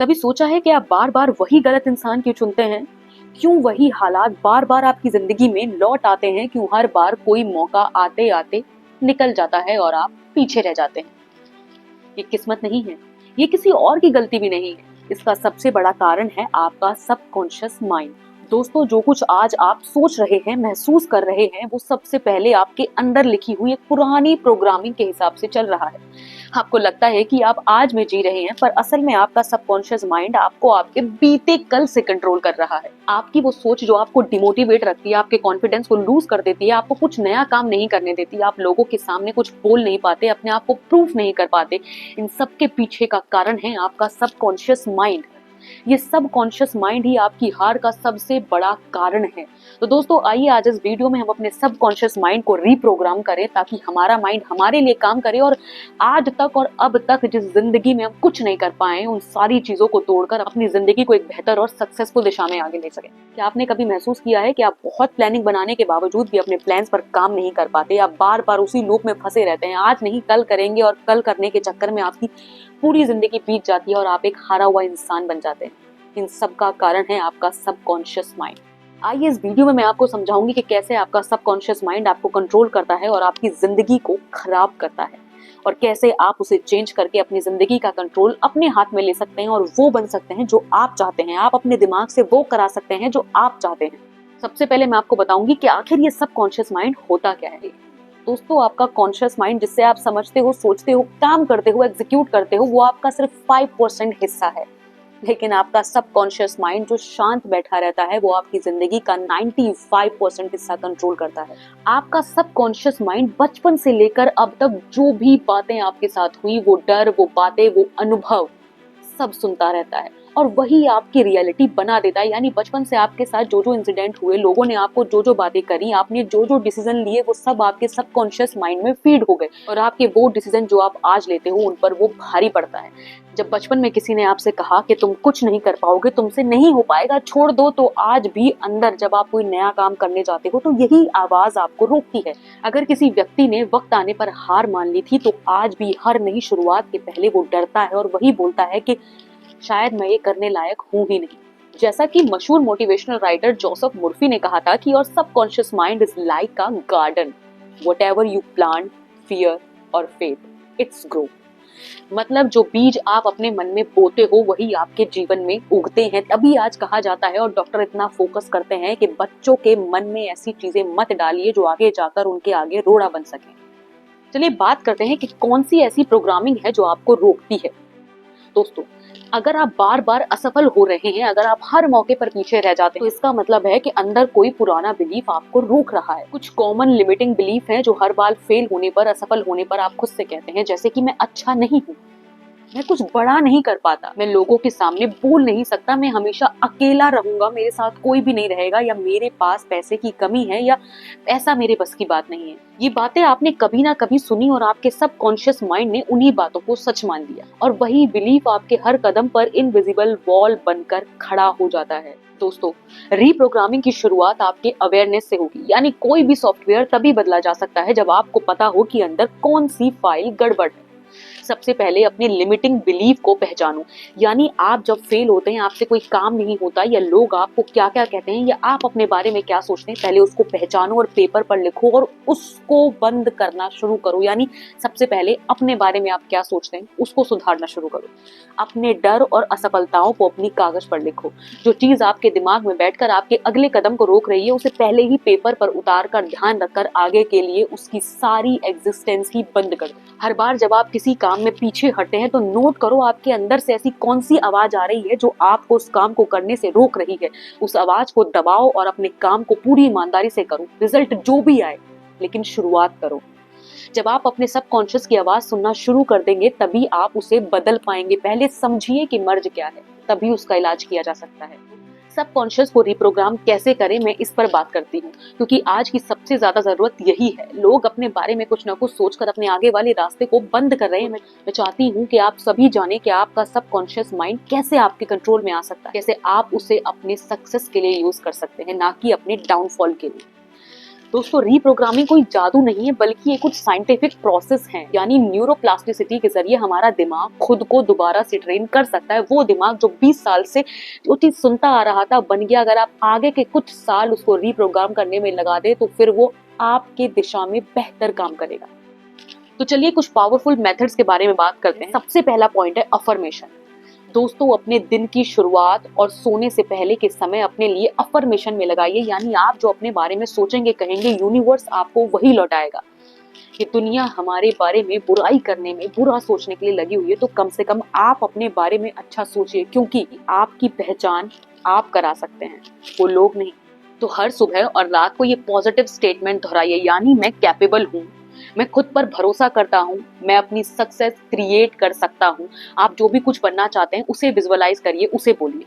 कभी सोचा है कि आप बार बार वही गलत इंसान क्यों चुनते हैं? क्यों वही हालात बार बार आपकी जिंदगी में लौट आते हैं? क्यों हर बार कोई मौका आते आते निकल जाता है और आप पीछे रह जाते हैं? ये किस्मत नहीं है, ये किसी और की गलती भी नहीं है। इसका सबसे बड़ा कारण है आपका सबकॉन्शियस माइंड। दोस्तों, जो कुछ आज आप सोच रहे हैं, महसूस कर रहे हैं, वो सबसे पहले आपके अंदर लिखी हुई एक पुरानी प्रोग्रामिंग के हिसाब से चल रहा है। आपको लगता है कि आप आज में जी रहे हैं, पर असल में आपका सबकॉन्शियस माइंड आपको आपके बीते कल से कंट्रोल कर रहा है। आपकी वो सोच जो आपको डिमोटिवेट रखती है, आपके कॉन्फिडेंस को लूज कर देती है, आपको कुछ नया काम नहीं करने देती, आप लोगों के सामने कुछ बोल नहीं पाते, अपने आप को प्रूफ नहीं कर पाते, इन सब के पीछे का कारण है आपका सबकॉन्शियस माइंड। ये सबकॉन्शियस माइंड ही आपकी हार का सबसे बड़ा कारण है। तो दोस्तों, आइए आज इस वीडियो में हम अपने सबकॉन्शियस माइंड को रीप्रोग्राम करें, ताकि हमारा माइंड हमारे लिए काम करे और आज तक और अब तक जिस जिंदगी में हम कुछ नहीं कर पाए, उन सारी चीजों को तोड़कर अपनी जिंदगी को एक बेहतर और सक्सेसफुल दिशा में आगे ले सके। क्या आपने कभी महसूस किया है कि आप बहुत प्लानिंग बनाने के बावजूद भी अपने प्लान्स पर काम नहीं कर पाते? आप बार बार उसी लूप में फंसे रहते हैं, आज नहीं कल करेंगे, और कल करने के चक्कर में आपकी पूरी जिंदगी बीत जाती है और आप एक हारा हुआ इंसान बन जाते हैं। इन सब का कारण है आपका सबकॉन्शियस माइंड। आइए इस वीडियो में मैं आपको समझाऊंगी कि कैसे आपका सबकॉन्शियस माइंड आपको कंट्रोल करता है और आपकी जिंदगी को खराब करता है, और कैसे आप उसे चेंज करके अपनी जिंदगी का कंट्रोल अपने हाथ में ले सकते हैं और वो बन सकते हैं जो आप चाहते हैं। आप अपने दिमाग से वो करा सकते हैं जो आप चाहते हैं। सबसे पहले मैं आपको बताऊंगी कि आखिर ये सबकॉन्शियस माइंड होता क्या है। दोस्तों, आपका कॉन्शियस माइंड, जिससे आप समझते हो, सोचते हो, काम करते हो, एग्जीक्यूट करते हो, वो आपका सिर्फ 5% हिस्सा है। लेकिन आपका सबकॉन्शियस माइंड जो शांत बैठा रहता है, वो आपकी जिंदगी का 95% हिस्सा कंट्रोल करता है। आपका सबकॉन्शियस माइंड बचपन से लेकर अब तक जो भी बातें आपके साथ हुई, वो डर, वो बातें, वो अनुभव सब सुनता रहता है और वही आपकी रियलिटी बना देता है। यानी बचपन से आपके साथ जो जो इंसिडेंट हुए, लोगों ने आपको जो जो बातें करी, आपने जो जो डिसीजन लिए, वो सब आपके सबकॉन्शियस माइंड में फीड हो गए और आपके वो डिसीजन जो आप आज लेते हो, उन पर वो भारी पड़ता है। जब बचपन में किसी ने आपसे कहा कि तुम कुछ नहीं कर पाओगे, तुमसे नहीं हो पाएगा, छोड़ दो, तो आज भी अंदर जब आप कोई नया काम करने जाते हो तो यही आवाज आपको रोकती है। अगर किसी व्यक्ति ने वक्त आने पर हार मान ली थी, तो आज भी हर नई शुरुआत के पहले वो डरता है और वही बोलता है कि शायद मैं ये करने लायक हूं ही नहीं। जैसा कि मशहूर मोटिवेशनल राइटर जोसेफ मुर्फी ने कहा था कि your subconscious mind is like a garden, whatever you plant, fear और फेथ, इट्स ग्रो। मतलब जो बीज आप अपने मन में बोते हो, वही आपके जीवन में उगते हैं। तभी आज कहा जाता है और डॉक्टर इतना फोकस करते हैं कि बच्चों के मन में ऐसी चीजें मत डालिए जो आगे जाकर उनके आगे रोड़ा बन सके। चलिए बात करते हैं कि कौन सी ऐसी प्रोग्रामिंग है जो आपको रोकती है। दोस्तों, अगर आप बार बार असफल हो रहे हैं, अगर आप हर मौके पर पीछे रह जाते हैं, तो इसका मतलब है कि अंदर कोई पुराना बिलीफ आपको रोक रहा है। कुछ कॉमन लिमिटिंग बिलीफ हैं जो हर बार फेल होने पर, असफल होने पर आप खुद से कहते हैं, जैसे कि मैं अच्छा नहीं हूँ, मैं कुछ बड़ा नहीं कर पाता, मैं लोगों के सामने बोल नहीं सकता, मैं हमेशा अकेला रहूंगा, मेरे साथ कोई भी नहीं रहेगा, या मेरे पास पैसे की कमी है, या ऐसा मेरे बस की बात नहीं है। ये बातें आपने कभी ना कभी सुनी और आपके सबकॉन्शियस माइंड ने उन्हीं बातों को सच मान लिया, और वही बिलीफ आपके हर कदम पर इनविजिबल वॉल बनकर खड़ा हो जाता है। दोस्तों, रीप्रोग्रामिंग की शुरुआत आपके अवेयरनेस से होगी। यानी कोई भी सॉफ्टवेयर तभी बदला जा सकता है जब आपको पता हो कि अंदर कौन सी फाइल गड़बड़ है। सबसे पहले अपने लिमिटिंग बिलीफ को पहचानो। यानी आप जब फेल होते हैं, आपसे कोई काम नहीं होता, या लोग आपको क्या क्या कहते हैं, या आप अपने बारे में क्या सोचते हैं, पहले उसको पहचानो और पेपर पर लिखो और उसको बंद करना शुरू करो। यानी सबसे पहले अपने बारे में आप क्या सोचते हैं, उसको सुधारना शुरू करो। अपने डर और असफलताओं को अपनी कागज पर लिखो। जो चीज आपके दिमाग में बैठकर आपके अगले कदम को रोक रही है, उसे पहले ही पेपर पर उतार कर ध्यान रखकर आगे के लिए उसकी सारी एग्जिस्टेंस ही बंद कर दो। हर बार जब आप किसी काम में पीछे हटते हैं, तो नोट करो आपके अंदर से ऐसी कौन सी आवाज आ रही है जो आपको उस काम को करने से रोक रही है। उस आवाज को दबाओ और अपने काम को पूरी ईमानदारी से करो। रिजल्ट जो भी आए, लेकिन शुरुआत करो। जब आप अपने सबकॉन्शियस की आवाज सुनना शुरू कर देंगे, तभी आप उसे बदल पाएंगे। पहले समझिए कि मर्ज क्या है, तभी उसका इलाज किया जा सकता है। सबकॉन्शियस को रिप्रोग्राम कैसे करें, मैं इस पर बात करती हूँ, क्योंकि आज की सबसे ज्यादा जरूरत यही है। लोग अपने बारे में कुछ ना कुछ सोचकर अपने आगे वाले रास्ते को बंद कर रहे हैं। मैं चाहती हूँ कि आप सभी जाने कि आपका सबकॉन्शियस माइंड कैसे आपके कंट्रोल में आ सकता है, कैसे आप उसे अपने सक्सेस के लिए यूज कर सकते हैं, ना कि अपने डाउनफॉल के लिए। दोस्तों रीप्रोग्रामिंग कोई जादू नहीं है, बल्कि ये कुछ साइंटिफिक प्रोसेस है। यानी न्यूरोप्लास्टिसिटी के जरिए हमारा दिमाग खुद को दोबारा से ट्रेन कर सकता है। वो दिमाग जो 20 साल से जो चीज सुनता आ रहा था बन गया, अगर आप आगे के कुछ साल उसको रीप्रोग्राम करने में लगा दे तो फिर वो आपके दिशा में बेहतर काम करेगा। तो चलिए कुछ पावरफुल मेथड्स के बारे में बात करते हैं। सबसे पहला पॉइंट है अफर्मेशन। दोस्तों अपने दिन की शुरुआत और सोने से पहले के समय अपने लिए अफर्मेशन में लगाइए। यानी आप जो अपने बारे में सोचेंगे कहेंगे, यूनिवर्स आपको वही लौटाएगा। कि दुनिया हमारे बारे में बुराई करने में, बुरा सोचने के लिए लगी हुई है, तो कम से कम आप अपने बारे में अच्छा सोचिए, क्योंकि आपकी पहचान आप करा सकते हैं, वो लोग नहीं। तो हर सुबह और रात को ये पॉजिटिव स्टेटमेंट दोहराइए। यानी मैं कैपेबल हूँ, मैं खुद पर भरोसा करता हूँ, मैं अपनी सक्सेस क्रिएट कर सकता हूँ। आप जो भी कुछ बनना चाहते हैं उसे विजुअलाइज करिए, उसे बोलिए।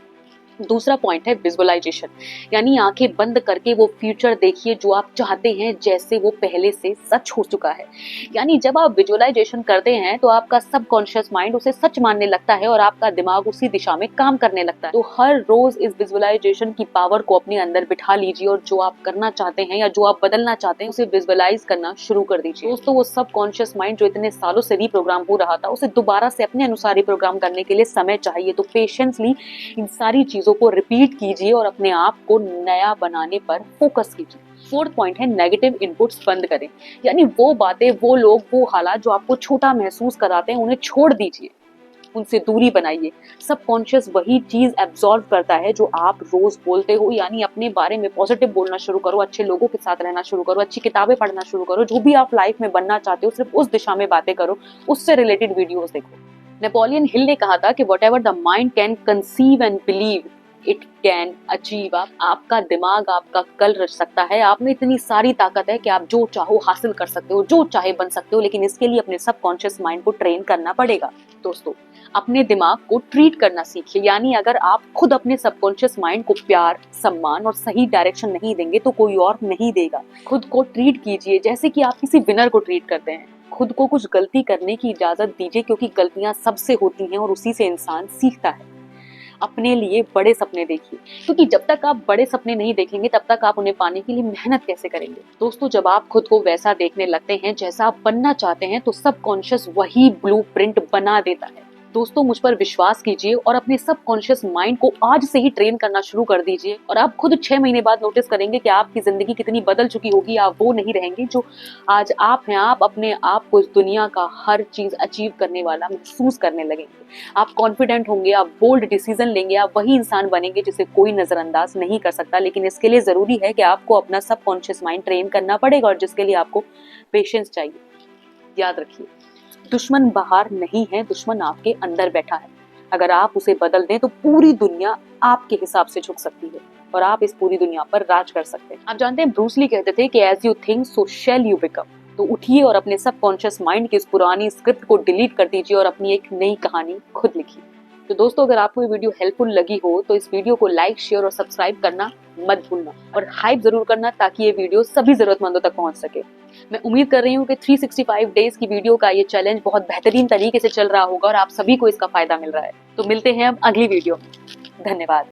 दूसरा पॉइंट है विजुअलाइजेशन। यानी आंखें बंद करके वो फ्यूचर देखिए जो आप चाहते हैं, जैसे वो पहले से सच हो चुका है। यानी जब आप विजुअलाइजेशन करते हैं तो आपका सबकॉन्शियस माइंड उसे सच मानने लगता है और आपका दिमाग उसी दिशा में काम करने लगता है। तो हर रोज इस विजुअलाइजेशन की पावर को अपने अंदर बिठा लीजिए और जो आप करना चाहते हैं या जो आप बदलना चाहते हैं उसे विजुअलाइज करना शुरू कर दीजिए। दोस्तों वो सबकॉन्शियस माइंड जो इतने सालों से रीप्रोग्राम हो रहा था, उसे दोबारा से अपने अनुसार रीप्रोग्राम करने के लिए समय चाहिए। तो पेशेंसली इन सारी चीजों को रिपीट कीजिए और अपने आप को नया बनाने पर फोकस कीजिए। फोर्थ पॉइंट है नेगेटिव इनपुट्स बंद करें। यानी वो बातें, वो लोग, वो हालात जो आपको छोटा महसूस कराते हैं उन्हें छोड़ दीजिए, उनसे दूरी बनाइए। सबकॉन्शियस वही चीज एब्जॉर्व करता है जो आप रोज बोलते हो। यानी अपने बारे में पॉजिटिव बोलना शुरू करो, अच्छे लोगों के साथ रहना शुरू करो, अच्छी किताबें पढ़ना शुरू करो, जो भी आप लाइफ में बनना चाहते हो सिर्फ उस दिशा में बातें करो, उससे रिलेटेड वीडियोस देखो। नेपोलियन हिल ने कहा था कि whatever the mind can conceive and believe it can achieve. आपका दिमाग आपका कल रच सकता है। आप में इतनी सारी ताकत है कि आप जो चाहो हासिल कर सकते हो, जो चाहे बन सकते हो, लेकिन इसके लिए अपने सबकॉन्शियस माइंड को ट्रेन करना पड़ेगा। दोस्तों अपने दिमाग को ट्रीट करना सीखिए। यानी अगर आप खुद अपने सबकॉन्शियस माइंड को प्यार, सम्मान और सही डायरेक्शन नहीं देंगे तो कोई और नहीं देगा। खुद को ट्रीट कीजिए जैसे कि आप किसी विनर को ट्रीट करते हैं। खुद को कुछ गलती करने की इजाजत दीजिए, क्योंकि गलतियां सबसे होती हैं और उसी से इंसान सीखता है। अपने लिए बड़े सपने देखिए, क्योंकि जब तक आप बड़े सपने नहीं देखेंगे तब तक आप उन्हें पाने के लिए मेहनत कैसे करेंगे। दोस्तों जब आप खुद को वैसा देखने लगते हैं जैसा आप बनना चाहते हैं, तो सबकॉन्शियस वही ब्लूप्रिंट बना देता है। दोस्तों मुझ पर विश्वास कीजिए और अपने सबकॉन्शियस माइंड को आज से ही ट्रेन करना शुरू कर दीजिए, और आप खुद 6 महीने बाद नोटिस करेंगे कि आपकी जिंदगी कितनी बदल चुकी होगी। आप वो नहीं रहेंगे जो आज आप हैं। आप अपने आप को इस दुनिया का हर चीज अचीव करने वाला महसूस करने लगेंगे। आप कॉन्फिडेंट होंगे, आप बोल्ड डिसीजन लेंगे, आप वही इंसान बनेंगे जिसे कोई नजरअंदाज नहीं कर सकता। लेकिन इसके लिए जरूरी है कि आपको अपना सबकॉन्शियस माइंड ट्रेन करना पड़ेगा, और जिसके लिए आपको पेशेंस चाहिए। याद रखिए, दुश्मन बाहर नहीं है, दुश्मन आपके अंदर बैठा है। अगर आप उसे बदल दें तो पूरी दुनिया आपके हिसाब से झुक सकती है और आप इस पूरी दुनिया पर राज कर सकते हैं। आप जानते हैं ब्रूस ली कहते थे कि as you think so shall you become. तो उठिए और अपने सबकॉन्शियस माइंड की इस पुरानी स्क्रिप्ट को डिलीट कर दीजिए और अपनी एक नई कहानी खुद लिखिए। तो दोस्तों अगर आपको ये वीडियो हेल्पफुल लगी हो तो इस वीडियो को लाइक, शेयर और सब्सक्राइब करना मत भूलना, और हाइप जरूर करना ताकि ये वीडियो सभी जरूरतमंदों तक पहुंच सके। मैं उम्मीद कर रही हूँ कि 365 डेज की वीडियो का ये चैलेंज बहुत बेहतरीन तरीके से चल रहा होगा और आप सभी को इसका फायदा मिल रहा है। तो मिलते हैं अब अगली वीडियो में। धन्यवाद।